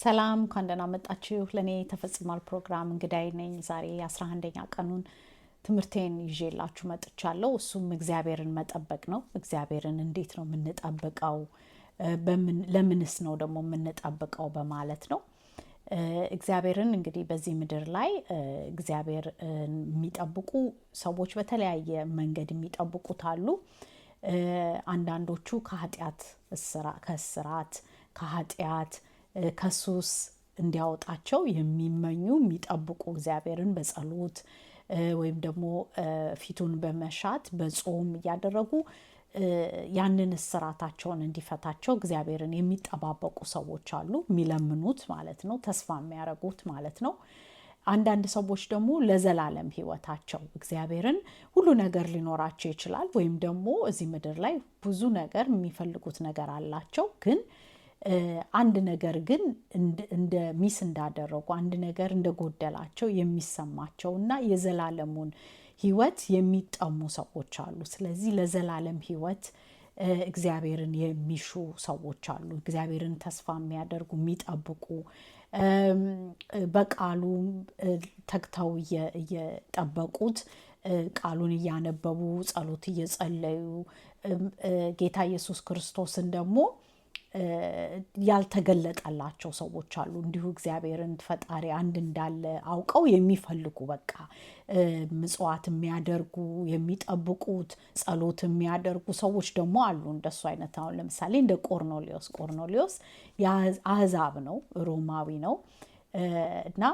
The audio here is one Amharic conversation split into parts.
ሰላም ካንደና መጣችሁ ለኔ ተፈጽሟል ፕሮግራም እንግዳይ ነኝ ዛሬ 11ኛ ቀኑን ትምርቴን ይዤላችሁ መጥቻለሁ እሱም እግዚአብሔርን መጠበቅ ነው እግዚአብሔርን እንዴት ነው የምንጠብቀው ለምንስ ነው ደግሞ የምንጠብቀው በማለት ነው እግዚአብሔርን እንግዲህ በዚህ ምድር ላይ እግዚአብሔር የሚጠብቁ ሰዎች በተለያየ መንገድ የሚጠብቁት አሉ አንዳንዶቹ ከኃጢአት ከኃጢአት ከሱስ እንዲያወጣቸው የሚመኙ የሚጠብቁ እግዚአብሔርን በጸሎት ወይም ደግሞ ፊቱን በመሻት በጾም ያደረጉ ያንን እስራታቸውን እንዲፈታቸው እግዚአብሔርን የሚጠባበቁ ሰዎች አሉ የሚለምኑት ማለት ነው ተስፋ የሚያደርጉት ማለት ነው አንዳንድ ሰዎች ደግሞ ለዘላለም ህይወታቸው እግዚአብሔርን ሁሉ ነገር ሊኖራቸው ይችላል ወይም ደግሞ እዚህ ምድር ላይ ብዙ ነገር የሚፈልጉት ነገር አላቸው ግን አንድ ነገር ግን እንደ ሚስ እንዳደረጉ አንድ ነገር እንደጎደላቸው የሚሰማቸውና የዘላለሙን ህይወት የሚጠሙ ሰዎች አሉ ስለዚህ ለዘላለም ህይወት እግዚአብሔርን የሚሹ ሰዎች አሉ እግዚአብሔርን ተስፋ የሚያደርጉ የሚጠብቁ በቃሉ ተግተው እየጠበቁት ቃሉን እያነበቡ ጸሎት እየጸለዩ ጌታ ኢየሱስ ክርስቶስን ደግሞ ያልተገለጠላቸው ሰዎች አሉ እንዲሁ እግዚአብሔርን ፈጣሪ አንድ እንዳለ አውቀው የሚፈልጉ በቃ ምጽዋት የሚያደርጉ የሚጠብቁት ጸሎት የሚያደርጉ ሰዎች ደግሞ አሉ እንደሱ አይነት አሁን ለምሳሌ እንደ ቆርኔሌዎስ የአሕዛብ ነው ሮማዊ ነው እና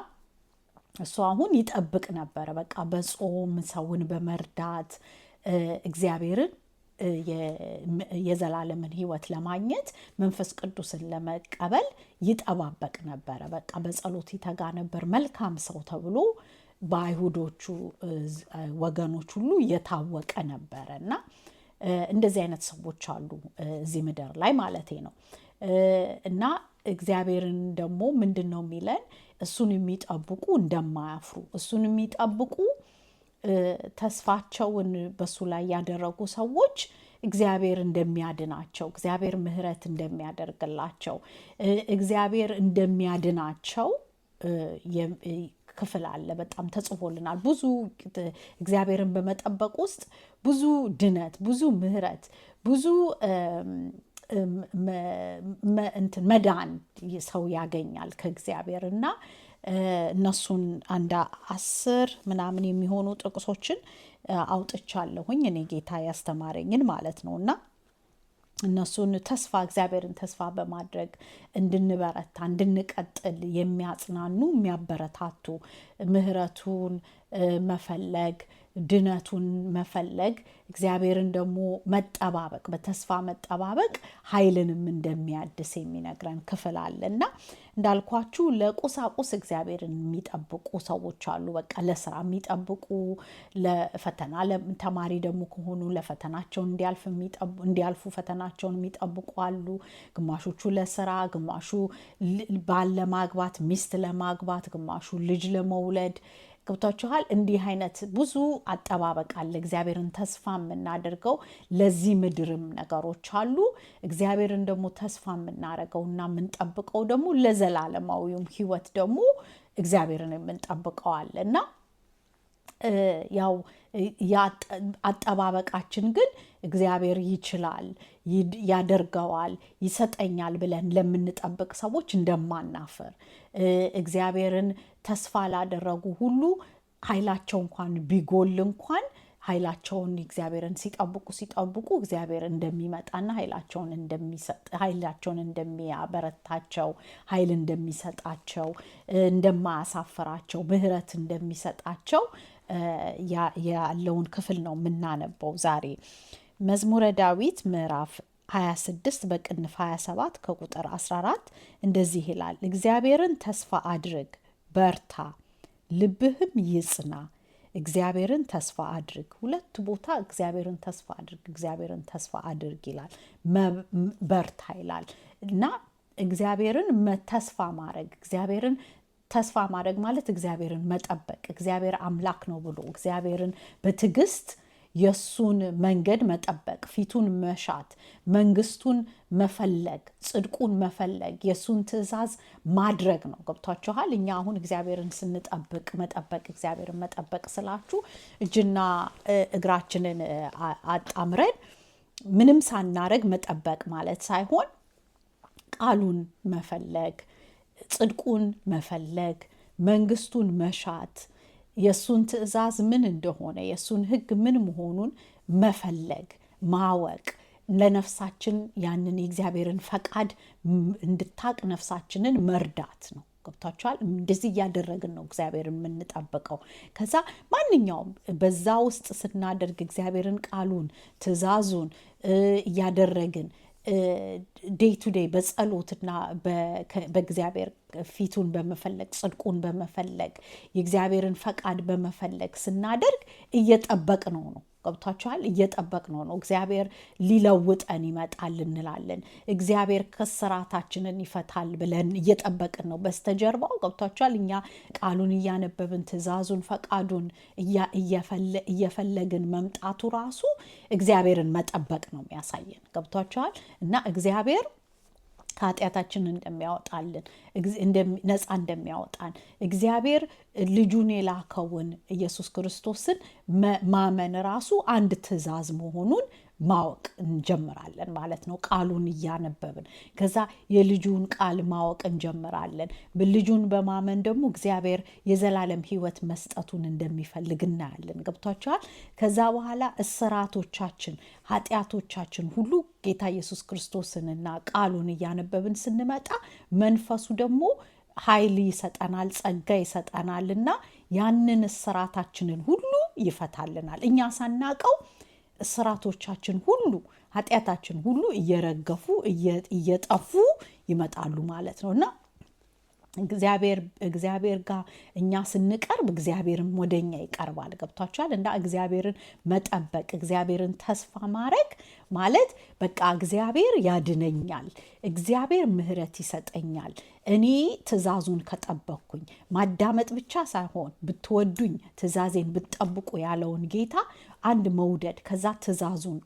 እሱ አሁን ይጠብቅ ነበረ በቃ በጾም ሰውን በመርዳት እግዚአብሔርን የዘላለምን ህይወት ለማግኘት መንፈስ ቅዱስን ለመቀበል ይጠባበቅ ነበረ በቃ በጸሎት ይተጋ ነበር መልካም ሰው ተብሎ በአይሁዶቹ ወገኖች ሁሉ የታወቀ ነበረ እና እንደዚህ አይነት ሰዎች አሉ እዚህ ምድር ላይ ማለቴ ነው እና እግዚአብሔርን ደግሞ ምንድነው የሚለን እሱን የሚጠብቁ እንደማያፍሩ እሱን የሚጠብቁ ተስፋቸውን በሱ ላይ ያደረጉ ሰዎች እግዚአብሔር እንደሚያድናቸው እግዚአብሔር ምህረት እንደሚያደርግላቸው እግዚአብሔር እንደሚያድናቸው ክፍል አለ በጣም ተጽፎልናል ብዙ እግዚአብሔርን በመጠበቅ ውስጥ ብዙ ድነት ብዙ ምህረት ብዙ መዳን ሰው ያገኛል ከእግዚአብሔርና እነሱን አንድ 10 ምናምን የሚሆኑ ጥቅሶችን አውጥቻለሁኝ እኔ ጌታ ያስተማረኝን ማለት ነውና እነሱን ተስፋ እግዚአብሔርን ተስፋ በማድረግ እንድንበረታ እንድንቀጥል የሚያጽናኑ የሚያበረታቱ ምህረቱን መፈለግ ድነቱን መፈለግ እግዚአብሔርን ደግሞ መጠባበቅ በተስፋ መጠባበቅ ኃይልንም እንደሚያድስ የሚነግረን ክፍል አለና እንዳልኳችሁ ለቁሳቁስ እግዚአብሔርን የሚጠብቁ ሰዎች አሉ በቃ ለስራ የሚጠብቁ ለፈተና ተማሪ ደግሞ ከሆኑ ለፈተናቸው እንዲያልፉ ፈተናቸውን የሚጠብቁ አሉ ግማሾቹ ለስራ ግማሹ ባል ለማግባት ሚስት ለማግባት ግማሹ ልጅ ለመውለድ ገብታችኋል እንዲህ አይነት ብዙ አጠባበቅ አለ እግዚአብሔርን ተስፋ የምናደርገው ለዚህ ምድርም ነገሮች አሉ እግዚአብሔርን ደግሞ ተስፋ የምናደርገውና የምንጠብቀው ደግሞ ለዘላለማዊም ህይወት ደግሞ እግዚአብሔርን የምንጠብቀው አለና ያው አጠባበቃችን ግን እግዚአብሔር ይችላል ያደርገዋል ይሰጠኛል ብለን ለምንጠብቅ ሰዎች እንደማናፈር እግዚአብሔርን ተስፋ ላደረጉ ሁሉ ኃይላቸው እንኳን ቢጎል እንኳን ኃይላቸውን እግዚአብሔርን ሲጠብቁ እግዚአብሔር እንደሚመጣና ኃይላቸውን እንደሚያበረታቸው ኃይል እንደሚሰጣቸው እንደማያሳፍራቸው ምህረት እንደሚሰጣቸው ያለውን ክፍል ነው የምናነበው ዛሬ መዝሙረ ዳዊት ምዕራፍ 26 በቅንፍ 27 ከቁጥር 14 እንደዚህ ይላል እግዚአብሔርን ተስፋ አድርግ በርታ ልብህም ይጽና እግዚአብሔርን ተስፋ አድርግ ሁለት ቦታ እግዚአብሔርን ተስፋ አድርግ ይላል በርታ ይላል እና እግዚአብሔርን ተስፋ ማድረግ እግዚአብሔርን ተስፋ ማድረግ ማለት እግዚአብሔርን መጠበቅ እግዚአብሔር አምላክ ነው ብሎ እግዚአብሔርን በትዕግስት የሱን መንገድ መጠበቅ፣ ፊቱን መሻት፣ መንግስቱን መፈለግ፣ ጽድቁን መፈለግ፣ የሱን ትእዛዝ ማድረግ ነው። ገብቷችኋል? እኛ አሁን እግዚአብሔርን ስንጠብቅ መጠበቅ እግዚአብሔርን መጠበቅ ስላችሁ እጅና እግራችንን አጣምረን ምንም ሳናረግ መጠበቅ ማለት ሳይሆን ቃሉን መፈለግ፣ ጽድቁን መፈለግ፣ መንግስቱን መሻት፣ የሱን ትእዛዝ ምን እንደሆነ የሱን ሕግ ምን መሆኑን መፈለግ ማወቅ፣ ለነፍሳችን ያንን የእግዚአብሔርን ፈቃድ እንድታቅ ነፍሳችንን መርዳት ነው። ገብታችኋል? እንደዚህ እያደረግን ነው እግዚአብሔርን የምንጠብቀው። ከዛ ማንኛውም በዛ ውስጥ ስናደርግ እግዚአብሔርን ቃሉን ትእዛዙን እያደረግን ዴይ ቱ ዴይ በጸሎትና በእግዚአብሔር ፊቱን በመፈለግ ጽድቁን በመፈለግ የእግዚአብሔርን ፈቃድ በመፈለግ ስናደርግ እየጠበቅ ነው። ገብቷችኋል? እየጠበቅ ነው። እግዚአብሔር ሊለውጠን ይመጣል እንላለን። እግዚአብሔር ከስራታችንን ይፈታል ብለን እየጠበቅን ነው በስተጀርባው። ገብቷችኋል? እኛ ቃሉን እያነበብን ትእዛዙን ፈቃዱን እየፈለግን መምጣቱ ራሱ እግዚአብሔርን መጠበቅ ነው የሚያሳየን። ገብቷችኋል? እና እግዚአብሔር ከኃጢአታችን እንደሚያወጣልን ነፃ እንደሚያወጣን እግዚአብሔር ልጁን የላከውን ኢየሱስ ክርስቶስን ማመን ራሱ አንድ ትእዛዝ መሆኑን ማወቅ እንጀምራለን ማለት ነው። ቃሉን እያነበብን ከዛ የልጁን ቃል ማወቅ እንጀምራለን። ልጁን በማመን ደግሞ እግዚአብሔር የዘላለም ሕይወት መስጠቱን እንደሚፈልግ እናያለን። ገብቷችኋል? ከዛ በኋላ እስራቶቻችን ኃጢአቶቻችን ሁሉ ጌታ ኢየሱስ ክርስቶስንና ቃሉን እያነበብን ስንመጣ መንፈሱ ደግሞ ኃይል ይሰጠናል፣ ጸጋ ይሰጠናልና ያንን እስራታችንን ሁሉ ይፈታልናል። እኛ ሳናቀው እስራቶቻችን ሁሉ ኃጢአታችን ሁሉ እየረገፉ እየጠፉ ይመጣሉ ማለት ነው። እና እግዚአብሔር ጋር እኛ ስንቀርብ እግዚአብሔርም ወደኛ ይቀርባል። ገብቷችኋል? እና እግዚአብሔርን መጠበቅ እግዚአብሔርን ተስፋ ማድረግ ማለት በቃ እግዚአብሔር ያድነኛል፣ እግዚአብሔር ምሕረት ይሰጠኛል። እኔ ትእዛዙን ከጠበቅኩኝ ማዳመጥ ብቻ ሳይሆን ብትወዱኝ ትእዛዜን ብትጠብቁ ያለውን ጌታ አንድ መውደድ ከዛ ትእዛዙን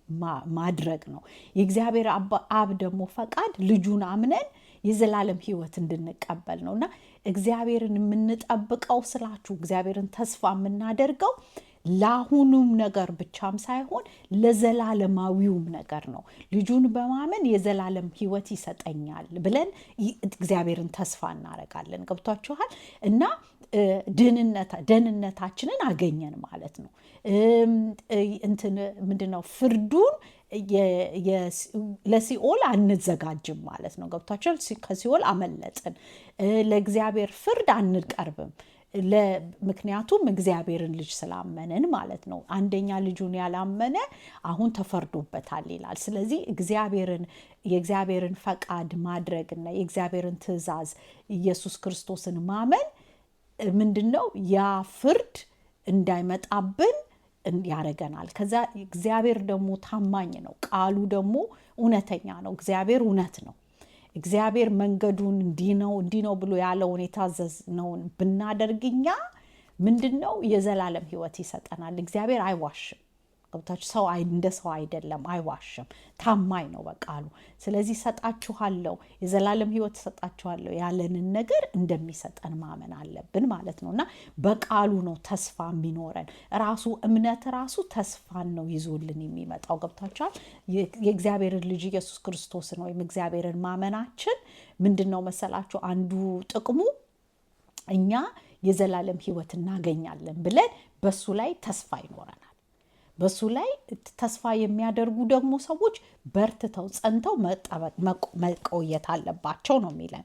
ማድረግ ነው። የእግዚአብሔር አብ ደግሞ ፈቃድ ልጁን አምነን የዘላለም ሕይወት እንድንቀበል ነው። እና እግዚአብሔርን የምንጠብቀው ስላችሁ እግዚአብሔርን ተስፋ የምናደርገው ለአሁኑም ነገር ብቻም ሳይሆን ለዘላለማዊውም ነገር ነው። ልጁን በማመን የዘላለም ሕይወት ይሰጠኛል ብለን እግዚአብሔርን ተስፋ እናደርጋለን። ገብቷችኋል? እና ደህንነታችንን አገኘን ማለት ነው። ምንድነው ፍርዱን ለሲኦል አንዘጋጅም ማለት ነው። ገብቷችኋል? ከሲኦል አመለጥን። ለእግዚአብሔር ፍርድ አንቀርብም። ምክንያቱም እግዚአብሔርን ልጅ ስላመንን ማለት ነው። አንደኛ ልጁን ያላመነ አሁን ተፈርዶበታል ይላል። ስለዚህ የእግዚአብሔርን ፈቃድ ማድረግና የእግዚአብሔርን ትእዛዝ ኢየሱስ ክርስቶስን ማመን ምንድነው? ያ ፍርድ እንዳይመጣብን ያደርገናል። ከዛ እግዚአብሔር ደግሞ ታማኝ ነው። ቃሉ ደግሞ እውነተኛ ነው። እግዚአብሔር እውነት ነው። እግዚአብሔር መንገዱን እንዲህ ነው ብሎ ያለውን የታዘዝነውን ብናደርግኛ ምንድነው? የዘላለም ሕይወት ይሰጠናል። እግዚአብሔር አይዋሽም። ገብታችሁ እንደ ሰው አይደለም፣ አይዋሽም፣ ታማኝ ነው በቃሉ። ስለዚህ ሰጣችኋለሁ፣ የዘላለም ሕይወት ሰጣችኋለሁ ያለንን ነገር እንደሚሰጠን ማመን አለብን ማለት ነው። እና በቃሉ ነው ተስፋ የሚኖረን። ራሱ እምነት ራሱ ተስፋን ነው ይዞልን የሚመጣው። ገብታችኋል? የእግዚአብሔርን ልጅ ኢየሱስ ክርስቶስን ወይም እግዚአብሔርን ማመናችን ምንድን ነው መሰላችሁ? አንዱ ጥቅሙ እኛ የዘላለም ሕይወት እናገኛለን ብለን በሱ ላይ ተስፋ ይኖረናል። በሱ ላይ ተስፋ የሚያደርጉ ደግሞ ሰዎች በርትተው ጸንተው መቆየት አለባቸው ነው የሚለን።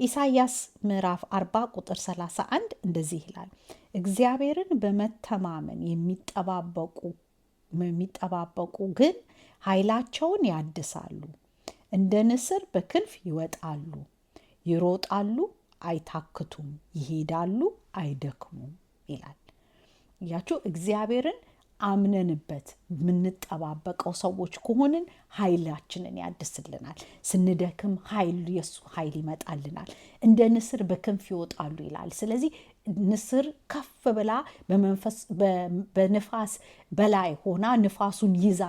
ኢሳይያስ ምዕራፍ 40 ቁጥር 31 እንደዚህ ይላል፣ እግዚአብሔርን በመተማመን የሚጠባበቁ ግን ኃይላቸውን ያድሳሉ፣ እንደ ንስር በክንፍ ይወጣሉ፣ ይሮጣሉ፣ አይታክቱም፣ ይሄዳሉ፣ አይደክሙም ይላል። ያችሁ እግዚአብሔርን አምነንበት የምንጠባበቀው ሰዎች ከሆንን ኃይላችንን ያድስልናል። ስንደክም የሱ ኃይል ይመጣልናል። እንደ ንስር በክንፍ ይወጣሉ ይላል። ስለዚህ ንስር ከፍ ብላ በንፋስ በላይ ሆና ንፋሱን ይዛ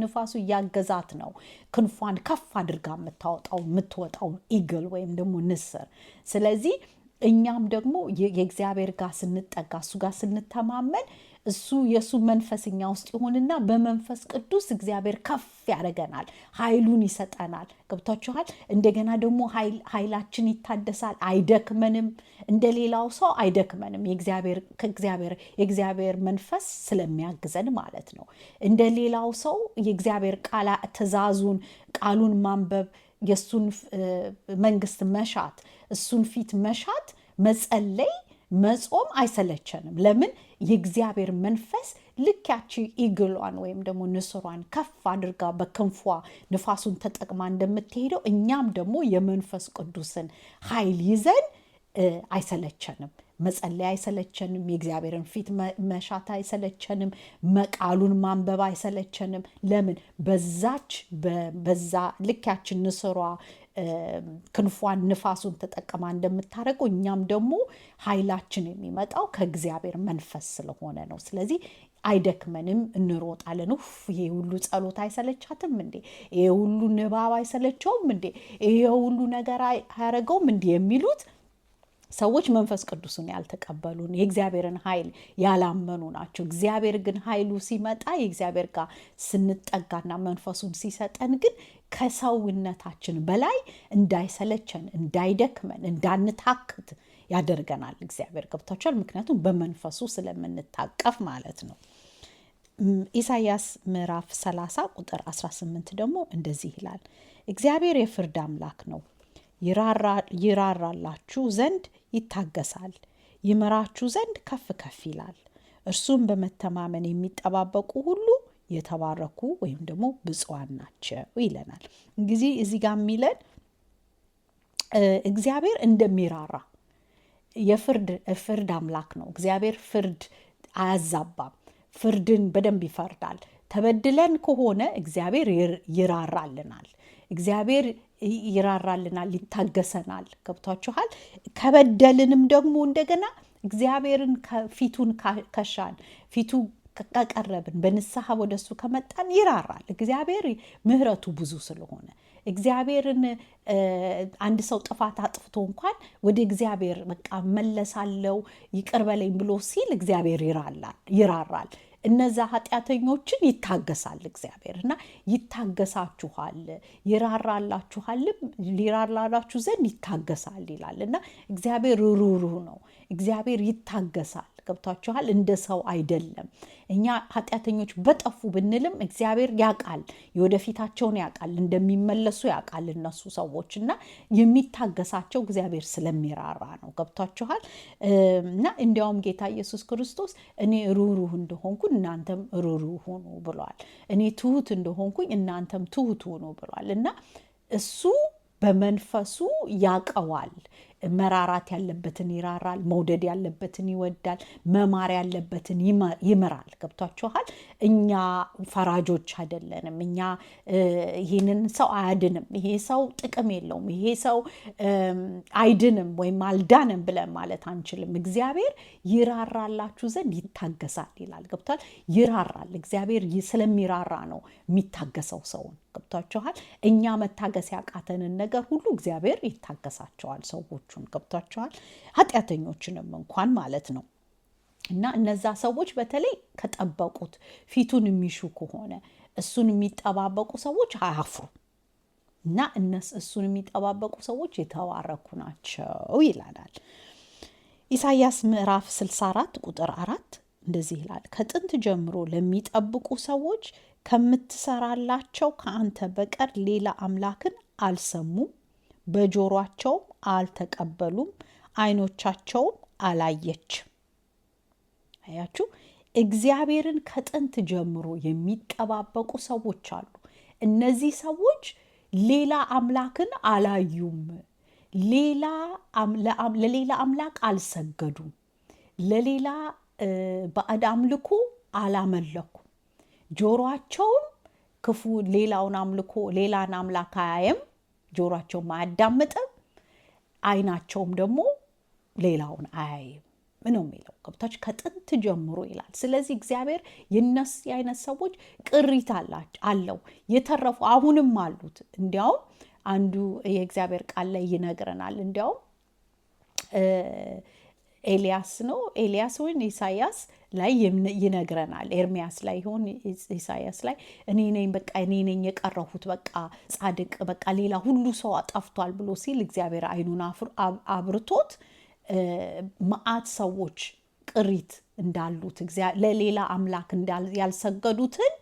ንፋሱ እያገዛት ነው ክንፏን ከፍ አድርጋ የምትወጣው ኢግል ወይም ደግሞ ንስር። ስለዚህ እኛም ደግሞ የእግዚአብሔር ጋር ስንጠጋ እሱ ጋር ስንተማመን የሱ መንፈስ እኛ ውስጥ ይሆንና በመንፈስ ቅዱስ እግዚአብሔር ከፍ ያደርገናል፣ ኃይሉን ይሰጠናል። ገብታችኋል? እንደገና ደግሞ ኃይላችን ይታደሳል፣ አይደክመንም። እንደሌላው ሰው አይደክመንም፣ የእግዚአብሔር መንፈስ ስለሚያግዘን ማለት ነው። እንደሌላው ሰው የእግዚአብሔር ቃሉን ማንበብ፣ የሱን መንግስት መሻት፣ እሱን ፊት መሻት፣ መጸለይ፣ መጾም አይሰለቸንም። ለምን? የእግዚአብሔር መንፈስ ልክ ያቺ ኢግሏን ወይም ደግሞ ንስሯን ከፍ አድርጋ በክንፏ ንፋሱን ተጠቅማ እንደምትሄደው እኛም ደግሞ የመንፈስ ቅዱስን ኃይል ይዘን አይሰለቸንም። መጸለይ አይሰለቸንም። የእግዚአብሔርን ፊት መሻት አይሰለቸንም። ቃሉን ማንበብ አይሰለቸንም። ለምን? በዛ ልክ ያችን ንስሯ ክንፏን ንፋሱን ተጠቅማ እንደምታደርገው እኛም ደግሞ ኃይላችን የሚመጣው ከእግዚአብሔር መንፈስ ስለሆነ ነው። ስለዚህ አይደክመንም፣ እንሮጣለን። ይሄ ሁሉ ጸሎት አይሰለቻትም እንዴ? ይሄ ሁሉ ንባብ አይሰለቸውም እንዴ? ይሄ ሁሉ ነገር አያደርገውም እንዴ? የሚሉት ሰዎች መንፈስ ቅዱስን ያልተቀበሉን የእግዚአብሔርን ኃይል ያላመኑ ናቸው። እግዚአብሔር ግን ኃይሉ ሲመጣ የእግዚአብሔር ጋር ስንጠጋና መንፈሱን ሲሰጠን ግን ከሰውነታችን በላይ እንዳይሰለቸን፣ እንዳይደክመን፣ እንዳንታክት ያደርገናል እግዚአብሔር። ገብታችኋል? ምክንያቱም በመንፈሱ ስለምንታቀፍ ማለት ነው። ኢሳይያስ ምዕራፍ 30 ቁጥር 18 ደግሞ እንደዚህ ይላል፣ እግዚአብሔር የፍርድ አምላክ ነው፣ ይራራላችሁ ዘንድ ይታገሳል፣ ይምራችሁ ዘንድ ከፍ ከፍ ይላል። እርሱም በመተማመን የሚጠባበቁ ሁሉ የተባረኩ ወይም ደግሞ ብፁዓን ናቸው ይለናል። እንግዲህ እዚህ ጋር የሚለን እግዚአብሔር እንደሚራራ የፍርድ አምላክ ነው። እግዚአብሔር ፍርድ አያዛባም። ፍርድን በደንብ ይፈርዳል። ተበድለን ከሆነ እግዚአብሔር ይራራልናል። እግዚአብሔር ይራራልናል፣ ይታገሰናል። ገብቷችኋል? ከበደልንም ደግሞ እንደገና እግዚአብሔርን ፊቱን ከሻን ፊቱ ከቀረብን በንስሐ ወደሱ ከመጣን ይራራል። እግዚአብሔር ምሕረቱ ብዙ ስለሆነ እግዚአብሔርን አንድ ሰው ጥፋት አጥፍቶ እንኳን ወደ እግዚአብሔር በቃ መለሳለው ይቅር በለኝ ብሎ ሲል እግዚአብሔር ይራራል። እነዛ ኃጢአተኞችን ይታገሳል እግዚአብሔር እና ይታገሳችኋል፣ ይራራላችኋልም፣ ሊራራላችሁ ዘንድ ይታገሳል ይላል እና እግዚአብሔር ሩሩህ ነው። እግዚአብሔር ይታገሳል። ገብታችኋል? እንደ ሰው አይደለም። እኛ ኃጢአተኞች በጠፉ ብንልም እግዚአብሔር ያውቃል፣ የወደፊታቸውን ያውቃል፣ እንደሚመለሱ ያውቃል እነሱ ሰዎች እና የሚታገሳቸው እግዚአብሔር ስለሚራራ ነው። ገብታችኋል? እና እንዲያውም ጌታ ኢየሱስ ክርስቶስ እኔ ሩሩህ እንደሆንኩ እናንተም ሩሩህ ሁኑ ብሏል። እኔ ትሁት እንደሆንኩኝ እናንተም ትሁት ሁኑ ብሏል እና እሱ በመንፈሱ ያቀዋል። መራራት ያለበትን ይራራል፣ መውደድ ያለበትን ይወዳል፣ መማር ያለበትን ይምራል። ገብቷችኋል? እኛ ፈራጆች አይደለንም። እኛ ይህንን ሰው አያድንም፣ ይሄ ሰው ጥቅም የለውም፣ ይሄ ሰው አይድንም ወይም አልዳንም ብለን ማለት አንችልም። እግዚአብሔር ይራራላችሁ ዘንድ ይታገሳል ይላል። ገብቷል? ይራራል። እግዚአብሔር ስለሚራራ ነው የሚታገሰው ሰውን። ገብቷችኋል? እኛ መታገስ ያቃተንን ነገር ሁሉ እግዚአብሔር ይታገሳቸዋል ሰዎቹን። ገብቷችኋል? ኃጢአተኞችንም እንኳን ማለት ነው። እና እነዛ ሰዎች በተለይ ከጠበቁት ፊቱን የሚሹ ከሆነ እሱን የሚጠባበቁ ሰዎች አያፍሩ እና እሱን የሚጠባበቁ ሰዎች የተባረኩ ናቸው ይላል። ኢሳይያስ ምዕራፍ 64 ቁጥር 4 እንደዚህ ይላል፣ ከጥንት ጀምሮ ለሚጠብቁ ሰዎች ከምትሰራላቸው ከአንተ በቀር ሌላ አምላክን አልሰሙም፣ በጆሯቸውም አልተቀበሉም፣ ዓይኖቻቸውም አላየችም። አያችሁ፣ እግዚአብሔርን ከጥንት ጀምሮ የሚጠባበቁ ሰዎች አሉ። እነዚህ ሰዎች ሌላ አምላክን አላዩም፣ ለሌላ አምላክ አልሰገዱም፣ ለሌላ ባዕድ አምልኮ አላመለኩም። ጆሮአቸውም ክፉ ሌላውን አምልኮ ሌላን አምላክ አያየም፣ ጆሮአቸውም አያዳምጥም፣ አይናቸውም ደግሞ ሌላውን አያይም ነው የሚለው። ገብታችሁ ከጥንት ጀምሮ ይላል። ስለዚህ እግዚአብሔር የነዚህ አይነት ሰዎች ቅሪት አለው፣ የተረፉ አሁንም አሉት። እንዲያውም አንዱ የእግዚአብሔር ቃል ላይ ይነግረናል። እንዲያውም ኤልያስ ወይም ኢሳያስ ላይ ይነግረናል። ኤርሚያስ ላይ ይሆን ኢሳያስ ላይ እኔ ነኝ በቃ እኔ ነኝ የቀረሁት በቃ ጻድቅ በቃ ሌላ ሁሉ ሰው አጠፍቷል ብሎ ሲል እግዚአብሔር አይኑን አብርቶት መዓት ሰዎች ቅሪት እንዳሉት ለሌላ አምላክ ያልሰገዱትን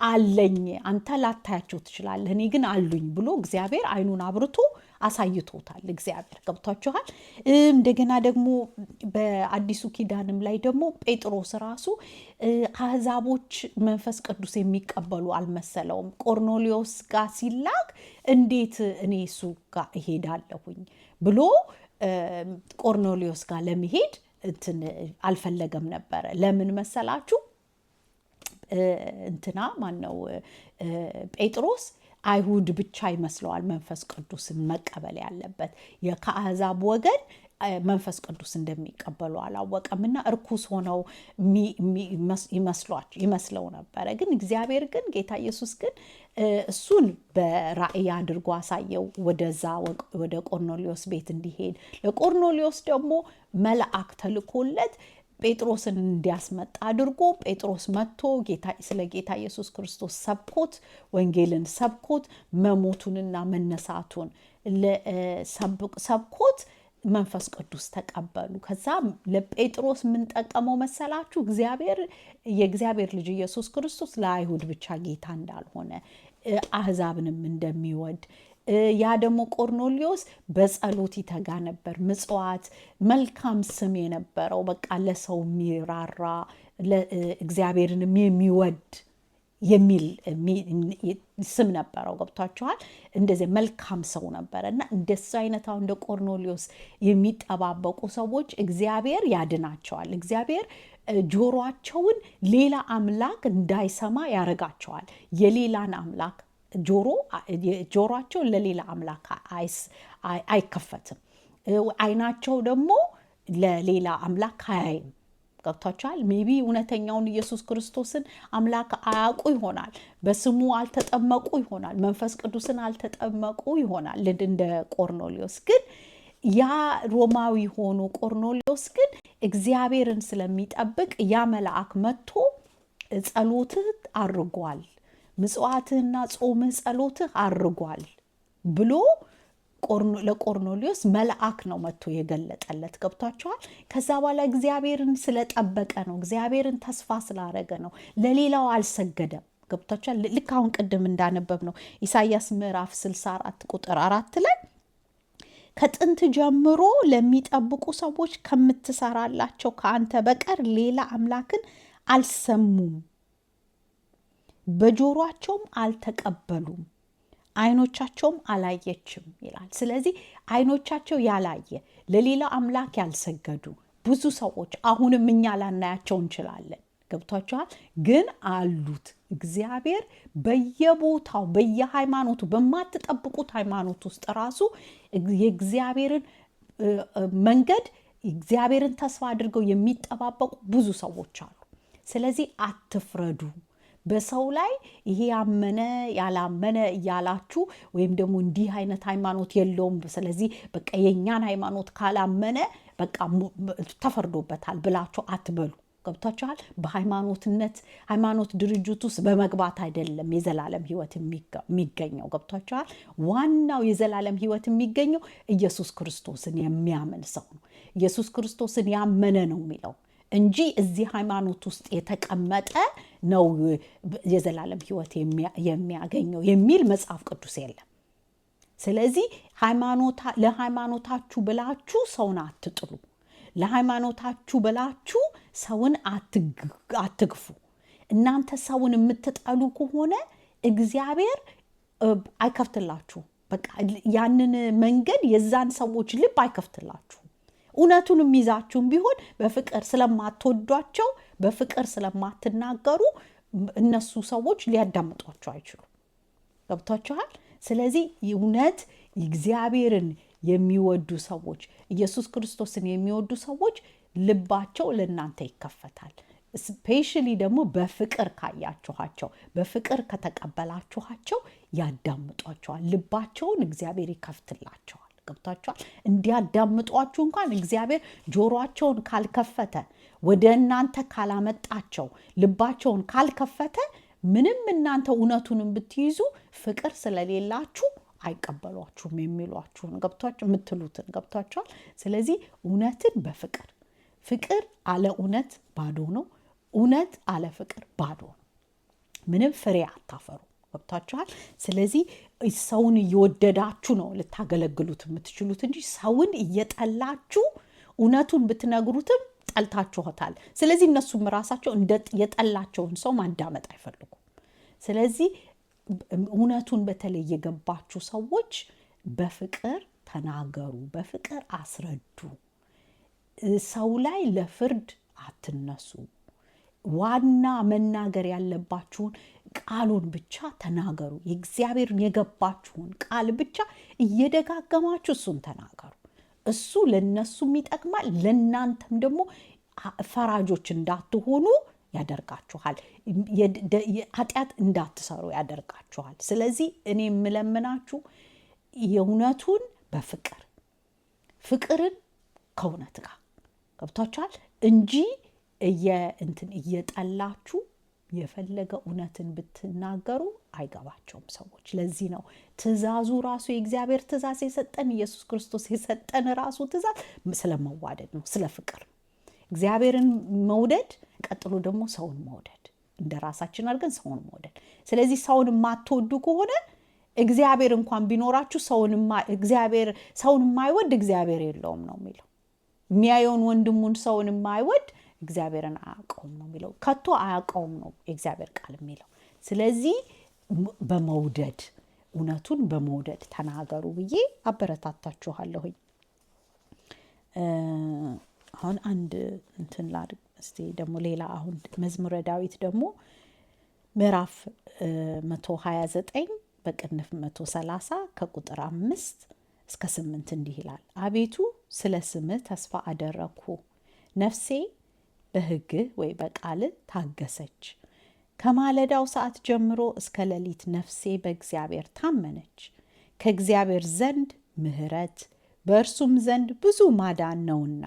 አለኝ አንተ ላታያቸው ትችላለህ፣ እኔ ግን አሉኝ ብሎ እግዚአብሔር አይኑን አብርቶ አሳይቶታል። እግዚአብሔር ገብቷችኋል። እንደገና ደግሞ በአዲሱ ኪዳንም ላይ ደግሞ ጴጥሮስ ራሱ አሕዛቦች መንፈስ ቅዱስ የሚቀበሉ አልመሰለውም። ቆርኔሌዎስ ጋር ሲላክ እንዴት እኔ እሱ ጋር እሄዳለሁኝ ብሎ ቆርኔሌዎስ ጋር ለመሄድ አልፈለገም ነበረ። ለምን መሰላችሁ? ማነው ጴጥሮስ አይሁድ ብቻ ይመስለዋል መንፈስ ቅዱስን መቀበል ያለበት። ከአሕዛብ ወገን መንፈስ ቅዱስ እንደሚቀበሉ አላወቀምና እርኩስ ሆነው ይመስለው ነበረ። ግን እግዚአብሔር ግን ጌታ ኢየሱስ ግን እሱን በራእይ አድርጎ አሳየው፣ ወደዛ ወደ ቆርኔሌዎስ ቤት እንዲሄድ። ለቆርኔሌዎስ ደግሞ መልአክ ተልኮለት ጴጥሮስን እንዲያስመጣ አድርጎ ጴጥሮስ መጥቶ ስለ ጌታ ኢየሱስ ክርስቶስ ሰብኮት፣ ወንጌልን ሰብኮት፣ መሞቱንና መነሳቱን ሰብኮት መንፈስ ቅዱስ ተቀበሉ። ከዛ ለጴጥሮስ ምን ጠቀመው መሰላችሁ? የእግዚአብሔር ልጅ ኢየሱስ ክርስቶስ ለአይሁድ ብቻ ጌታ እንዳልሆነ አሕዛብንም እንደሚወድ። ያ ደግሞ ቆርኔሌዎስ በጸሎት ይተጋ ነበር፣ ምጽዋት፣ መልካም ስም የነበረው በቃ ለሰው የሚራራ እግዚአብሔርንም የሚወድ የሚል ስም ነበረው። ገብቷችኋል? እንደዚህ መልካም ሰው ነበረ እና እንደሱ አይነት አሁን እንደ ቆርኔሌዎስ የሚጠባበቁ ሰዎች እግዚአብሔር ያድናቸዋል። እግዚአብሔር ጆሮአቸውን ሌላ አምላክ እንዳይሰማ ያረጋቸዋል። የሌላን አምላክ ጆሮአቸው ለሌላ አምላክ አይከፈትም። አይናቸው ደግሞ ለሌላ አምላክ አያይም። ገብቷቸዋል? ሜቢ እውነተኛውን ኢየሱስ ክርስቶስን አምላክ አያውቁ ይሆናል፣ በስሙ አልተጠመቁ ይሆናል፣ መንፈስ ቅዱስን አልተጠመቁ ይሆናል እንደ ቆርኔሌዎስ። ግን ያ ሮማዊ ሆኖ ቆርኔሌዎስ ግን እግዚአብሔርን ስለሚጠብቅ ያ መልአክ መጥቶ ጸሎትህ አርጓል፣ ምጽዋትህና ጾምህ ጸሎትህ አርጓል ብሎ ለቆርኔሌዎስ መልአክ ነው መጥቶ የገለጠለት። ገብቷቸዋል? ከዛ በኋላ እግዚአብሔርን ስለጠበቀ ነው፣ እግዚአብሔርን ተስፋ ስላረገ ነው፣ ለሌላው አልሰገደም። ገብቷቸዋል? ልክ አሁን ቅድም እንዳነበብ ነው ኢሳይያስ ምዕራፍ 64 ቁጥር 4 ላይ ከጥንት ጀምሮ ለሚጠብቁ ሰዎች ከምትሰራላቸው ከአንተ በቀር ሌላ አምላክን አልሰሙም፣ በጆሮአቸውም አልተቀበሉም፣ አይኖቻቸውም አላየችም ይላል። ስለዚህ አይኖቻቸው ያላየ ለሌላ አምላክ ያልሰገዱ ብዙ ሰዎች አሁንም እኛ ላናያቸው እንችላለን። ገብቷችኋል? ግን አሉት። እግዚአብሔር በየቦታው በየሃይማኖቱ በማትጠብቁት ሃይማኖት ውስጥ ራሱ የእግዚአብሔርን መንገድ እግዚአብሔርን ተስፋ አድርገው የሚጠባበቁ ብዙ ሰዎች አሉ። ስለዚህ አትፍረዱ። በሰው ላይ ይሄ ያመነ ያላመነ እያላችሁ ወይም ደግሞ እንዲህ አይነት ሃይማኖት የለውም ስለዚህ በቃ የኛን ሃይማኖት ካላመነ በቃ ተፈርዶበታል ብላችሁ አትበሉ። ገብታችኋል? ሃይማኖት ድርጅት ውስጥ በመግባት አይደለም የዘላለም ሕይወት የሚገኘው። ገብታችኋል? ዋናው የዘላለም ሕይወት የሚገኘው ኢየሱስ ክርስቶስን የሚያምን ሰው ነው። ኢየሱስ ክርስቶስን ያመነ ነው የሚለው እንጂ እዚህ ሃይማኖት ውስጥ የተቀመጠ ነው የዘላለም ሕይወት የሚያገኘው የሚል መጽሐፍ ቅዱስ የለም። ስለዚህ ለሃይማኖታችሁ ብላችሁ ሰውን አትጥሉ። ለሃይማኖታችሁ ብላችሁ ሰውን አትግፉ። እናንተ ሰውን የምትጠሉ ከሆነ እግዚአብሔር አይከፍትላችሁ። በቃ ያንን መንገድ የዛን ሰዎች ልብ አይከፍትላችሁ። እውነቱን የሚይዛችሁም ቢሆን በፍቅር ስለማትወዷቸው በፍቅር ስለማትናገሩ እነሱ ሰዎች ሊያዳምጧቸው አይችሉም። ገብቷችኋል? ስለዚህ እውነት እግዚአብሔርን የሚወዱ ሰዎች ኢየሱስ ክርስቶስን የሚወዱ ሰዎች ልባቸው ለእናንተ ይከፈታል። ስፔሻሊ ደግሞ በፍቅር ካያችኋቸው በፍቅር ከተቀበላችኋቸው ያዳምጧቸዋል። ልባቸውን እግዚአብሔር ይከፍትላቸዋል። ገብቷቸዋል? እንዲያዳምጧችሁ እንኳን እግዚአብሔር ጆሮአቸውን ካልከፈተ ወደ እናንተ ካላመጣቸው ልባቸውን ካልከፈተ ምንም እናንተ እውነቱን ብትይዙ ፍቅር ስለሌላችሁ አይቀበሏችሁም የሚሏችሁን ገብቷችሁ የምትሉትን ገብቷችኋል? ስለዚህ እውነትን በፍቅር ፍቅር አለ እውነት ባዶ ነው። እውነት አለ ፍቅር ባዶ ነው። ምንም ፍሬ አታፈሩ። ገብቷችኋል? ስለዚህ ሰውን እየወደዳችሁ ነው ልታገለግሉት የምትችሉት እንጂ ሰውን እየጠላችሁ እውነቱን ብትነግሩትም ጠልታችሁታል። ስለዚህ እነሱም ራሳቸው የጠላቸውን ሰው ማዳመጥ አይፈልጉም። ስለዚህ እውነቱን በተለይ የገባችሁ ሰዎች በፍቅር ተናገሩ፣ በፍቅር አስረዱ። ሰው ላይ ለፍርድ አትነሱ። ዋና መናገር ያለባችሁን ቃሉን ብቻ ተናገሩ። የእግዚአብሔርን የገባችሁን ቃል ብቻ እየደጋገማችሁ እሱን ተናገሩ። እሱ ለነሱም ይጠቅማል፣ ለእናንተም ደግሞ ፈራጆች እንዳትሆኑ ያደርጋችኋል። ኃጢአት እንዳትሰሩ ያደርጋችኋል። ስለዚህ እኔ የምለምናችሁ የእውነቱን በፍቅር ፍቅርን ከእውነት ጋር ገብቷችኋል እንጂ እየጠላችሁ የፈለገ እውነትን ብትናገሩ አይገባቸውም ሰዎች። ለዚህ ነው ትእዛዙ ራሱ የእግዚአብሔር ትእዛዝ የሰጠን ኢየሱስ ክርስቶስ የሰጠን ራሱ ትእዛዝ ስለመዋደድ ነው፣ ስለ ፍቅር ነው። እግዚአብሔርን መውደድ፣ ቀጥሎ ደግሞ ሰውን መውደድ፣ እንደ ራሳችን አድርገን ሰውን መውደድ። ስለዚህ ሰውን የማትወዱ ከሆነ እግዚአብሔር እንኳን ቢኖራችሁ ሰውን የማይወድ እግዚአብሔር የለውም ነው የሚለው። የሚያየውን ወንድሙን ሰውን የማይወድ እግዚአብሔርን አያውቀውም ነው የሚለው። ከቶ አያውቀውም ነው የእግዚአብሔር ቃል የሚለው። ስለዚህ በመውደድ እውነቱን በመውደድ ተናገሩ ብዬ አበረታታችኋለሁኝ። አሁን አንድ እንትን ላድርግ እስቲ ደግሞ ሌላ አሁን መዝሙረ ዳዊት ደግሞ ምዕራፍ 129 በቅንፍ 130 ከቁጥር 5 እስከ 8 እንዲህ ይላል። አቤቱ ስለ ስምህ ተስፋ አደረግሁ፣ ነፍሴ በሕግህ ወይ በቃልህ ታገሰች። ከማለዳው ሰዓት ጀምሮ እስከ ሌሊት ነፍሴ በእግዚአብሔር ታመነች። ከእግዚአብሔር ዘንድ ምሕረት በእርሱም ዘንድ ብዙ ማዳን ነውና።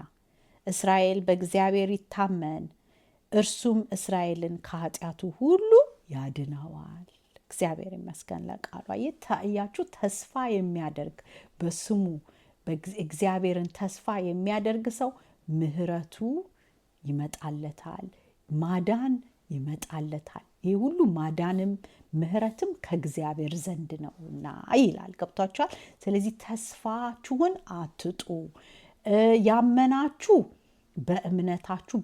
እስራኤል በእግዚአብሔር ይታመን፣ እርሱም እስራኤልን ከኃጢአቱ ሁሉ ያድነዋል። እግዚአብሔር ይመስገን ለቃሉ። እያችሁ ተስፋ የሚያደርግ በስሙ እግዚአብሔርን ተስፋ የሚያደርግ ሰው ምሕረቱ ይመጣለታል፣ ማዳን ይመጣለታል። ይህ ሁሉ ማዳንም ምሕረትም ከእግዚአብሔር ዘንድ ነውና ይላል። ገብቷችኋል? ስለዚህ ተስፋችሁን አትጡ። ያመናችሁ በእምነታችሁ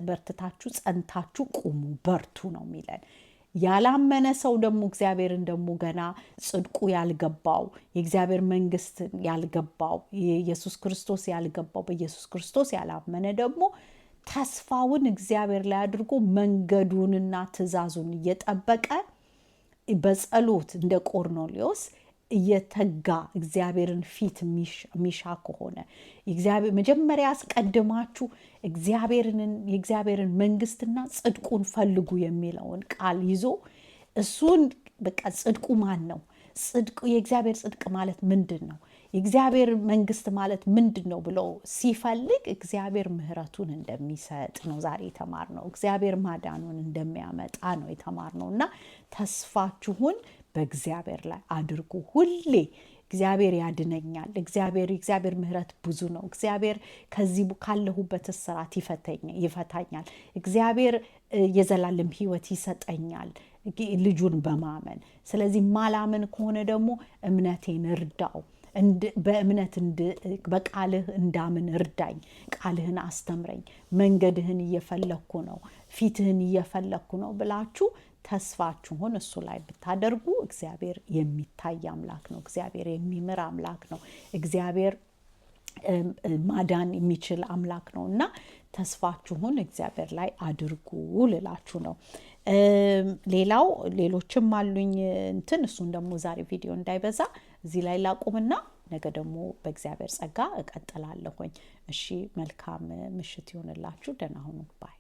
በርትታችሁ ጸንታችሁ ቁሙ፣ በርቱ ነው የሚለን። ያላመነ ሰው ደግሞ እግዚአብሔርን ደግሞ ገና ጽድቁ ያልገባው የእግዚአብሔር መንግስት ያልገባው የኢየሱስ ክርስቶስ ያልገባው በኢየሱስ ክርስቶስ ያላመነ ደግሞ ተስፋውን እግዚአብሔር ላይ አድርጎ መንገዱንና ትእዛዙን እየጠበቀ በጸሎት እንደ ቆርኔሌዎስ እየተጋ እግዚአብሔርን ፊት ሚሻ ከሆነ መጀመሪያ አስቀድማችሁ የእግዚአብሔርን መንግስትና ጽድቁን ፈልጉ የሚለውን ቃል ይዞ እሱን በቃ ጽድቁ ማን ነው? ጽድቁ የእግዚአብሔር ጽድቅ ማለት ምንድን ነው? የእግዚአብሔር መንግስት ማለት ምንድን ነው ብሎ ሲፈልግ እግዚአብሔር ምሕረቱን እንደሚሰጥ ነው ዛሬ የተማርነው። እግዚአብሔር ማዳኑን እንደሚያመጣ ነው የተማርነው። እና ተስፋችሁን በእግዚአብሔር ላይ አድርጉ። ሁሌ እግዚአብሔር ያድነኛል፣ የእግዚአብሔር ምሕረት ብዙ ነው፣ እግዚአብሔር ከዚህ ካለሁበት እስራት ይፈታኛል፣ እግዚአብሔር የዘላለም ሕይወት ይሰጠኛል ልጁን በማመን። ስለዚህ ማላምን ከሆነ ደግሞ እምነቴን እርዳው፣ በእምነት በቃልህ እንዳምን እርዳኝ፣ ቃልህን አስተምረኝ፣ መንገድህን እየፈለኩ ነው፣ ፊትህን እየፈለኩ ነው ብላችሁ ተስፋችሁን እሱ ላይ ብታደርጉ እግዚአብሔር የሚታይ አምላክ ነው። እግዚአብሔር የሚምር አምላክ ነው። እግዚአብሔር ማዳን የሚችል አምላክ ነውና ተስፋችሁን እግዚአብሔር ላይ አድርጉ ልላችሁ ነው። ሌላው ሌሎችም አሉኝ እሱን ደግሞ ዛሬ ቪዲዮ እንዳይበዛ እዚህ ላይ ላቁምና ነገ ደግሞ በእግዚአብሔር ጸጋ እቀጥላለሁኝ። እሺ መልካም ምሽት ይሁንላችሁ። ደህና ሁኑ ባይ